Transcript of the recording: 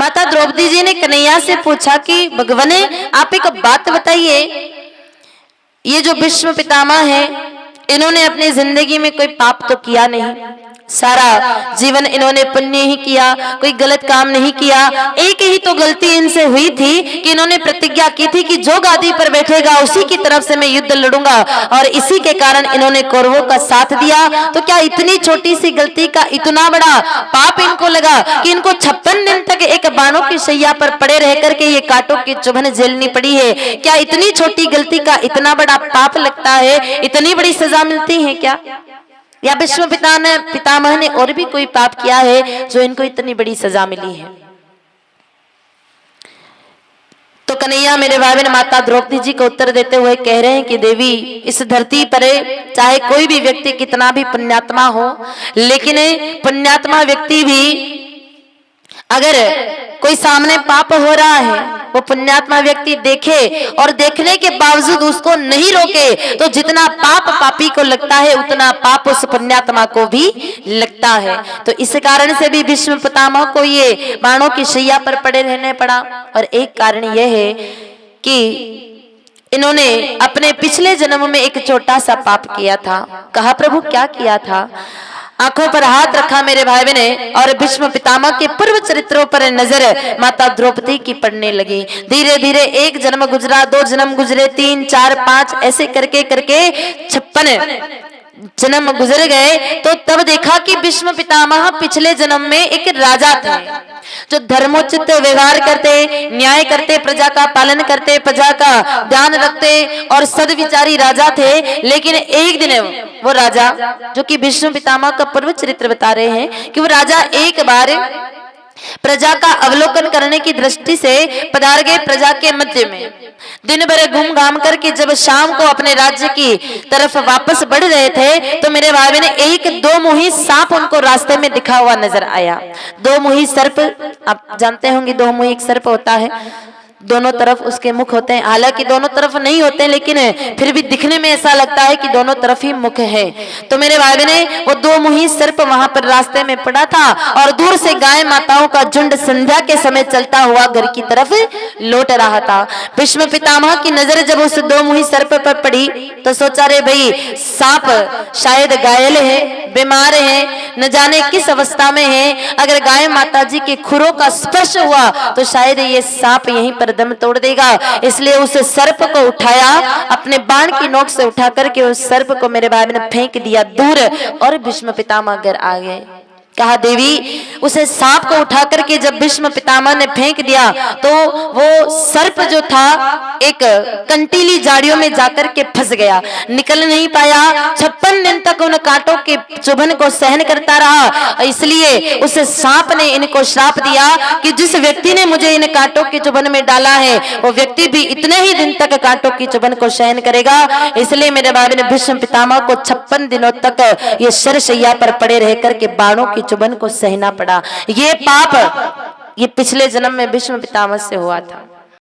माता द्रौपदी जी ने कन्हैया से पूछा कि भगवान आप एक बात बताइए, ये जो भीष्म पितामह है इन्होंने अपनी जिंदगी में कोई पाप तो किया नहीं, सारा जीवन इन्होंने पुण्य ही किया, कोई गलत काम नहीं किया। एक ही तो गलती इनसे हुई थी कि इन्होंने प्रतिज्ञा की थी कि जो गादी पर बैठेगा उसी की तरफ से मैं युद्ध लड़ूंगा, और इसी के कारण इन्होंने कौरवों का साथ दिया। तो क्या इतनी छोटी सी गलती का इतना बड़ा पाप इनको लगा कि इनको 56 दिन तक एक बाणों की शैया पर पड़े रह करके ये कांटों की चुभन झेलनी पड़ी है? क्या इतनी छोटी गलती का इतना बड़ा पाप लगता है, इतनी बड़ी सजा मिलती है क्या? या भीष्म पितामह ने और भी कोई पाप किया है जो इनको इतनी बड़ी सजा मिली है? तो कन्हैया मेरे भाई बहन माता द्रौपदी जी को उत्तर देते हुए कह रहे हैं कि देवी, इस धरती पर चाहे कोई भी व्यक्ति कितना भी पुण्यात्मा हो, लेकिन पुण्यात्मा व्यक्ति भी अगर कोई सामने पाप हो रहा है, वो पुण्यात्मा व्यक्ति देखे और देखने के बावजूद उसको नहीं रोके, तो जितना पाप पापी को लगता है उतना पाप उस पुण्यात्मा को भी लगता है। तो इस कारण से भी भीष्म पितामह को ये बाणों की शैया पर पड़े रहने पड़ा। और एक कारण यह है कि इन्होंने अपने पिछले जन्म में एक छोटा सा पाप किया था। कहा प्रभु क्या किया था? आंखों पर हाथ रखा मेरे भाई बहने, और भीष्म पितामह के पूर्व चरित्रों पर नजर माता द्रौपदी की पड़ने लगी। धीरे धीरे एक जन्म गुजरा, 2 जन्म गुजरे, 3, 4, 5 ऐसे करके करके 56 जन्म गुजर गए। तो तब देखा कि भीष्म पितामह पिछले जन्म में एक राजा थे जो धर्मोचित व्यवहार करते, न्याय करते, प्रजा का पालन करते, प्रजा का ध्यान रखते और सद्विचारी राजा थे। लेकिन एक दिन वो राजा, जो कि भीष्म पितामह का पूर्व चरित्र बता रहे हैं, कि वो राजा एक बार प्रजा का अवलोकन करने की दृष्टि से पधार गए प्रजा के मध्य में। दिन भर घूम घाम करके जब शाम को अपने राज्य की तरफ वापस बढ़ रहे थे, तो मेरे भाई ने एक 2 मुही सांप उनको रास्ते में दिखा हुआ नजर आया। 2 मुही सर्प, आप जानते होंगे 2 मुही एक सर्प होता है, दोनों तरफ उसके मुख होते हैं। हालांकि दोनों तरफ नहीं होते, लेकिन फिर भी दिखने में ऐसा लगता है कि दोनों तरफ ही मुख है। तो मेरे भाई बहने, वो 2 मुही सर्प वहां पर रास्ते में पड़ा था, और दूर से गाय माताओं का झुंड संध्या के समय चलता हुआ घर की तरफ लौट रहा था। भीष्म पितामह की नजर जब उस 2 मुही सर्प पर पड़ी तो सोचा, रे भाई सांप शायद घायल है, बीमार है, न जाने किस अवस्था में है। अगर गाय माता जी के खुरों का स्पर्श हुआ तो शायद ये सांप यहीं पर दम तोड़ देगा। इसलिए उस सर्प को उठाया, अपने बाण की नोक से उठा करके उस सर्प को मेरे भाई ने फेंक दिया दूर, और भीष्म पितामह घर आ गए। कहा देवी, उसे सांप को उठा करके जब भीष्म पितामह ने फेंक दिया तो वो सर्प जो था एक कंटीली झाड़ियों में जाकर के फंस गया, निकल नहीं पाया। 56 दिन तक उन कांटों के चुभन को सहन करता रहा। इसलिए उस सांप ने इनको श्राप दिया कि जिस व्यक्ति ने मुझे इन कांटों के चुभन में डाला है, वो व्यक्ति भी इतने ही दिन तक कांटों की चुभन को सहन करेगा। इसलिए मेरे बाबा ने भीष्म पितामह को 56 दिनों तक ये शरशैया पर पड़े रह करके बाणों की चुभन को सहना पड़ा। ये पाप ये पिछले जन्म में भीष्म पितामह से हुआ था।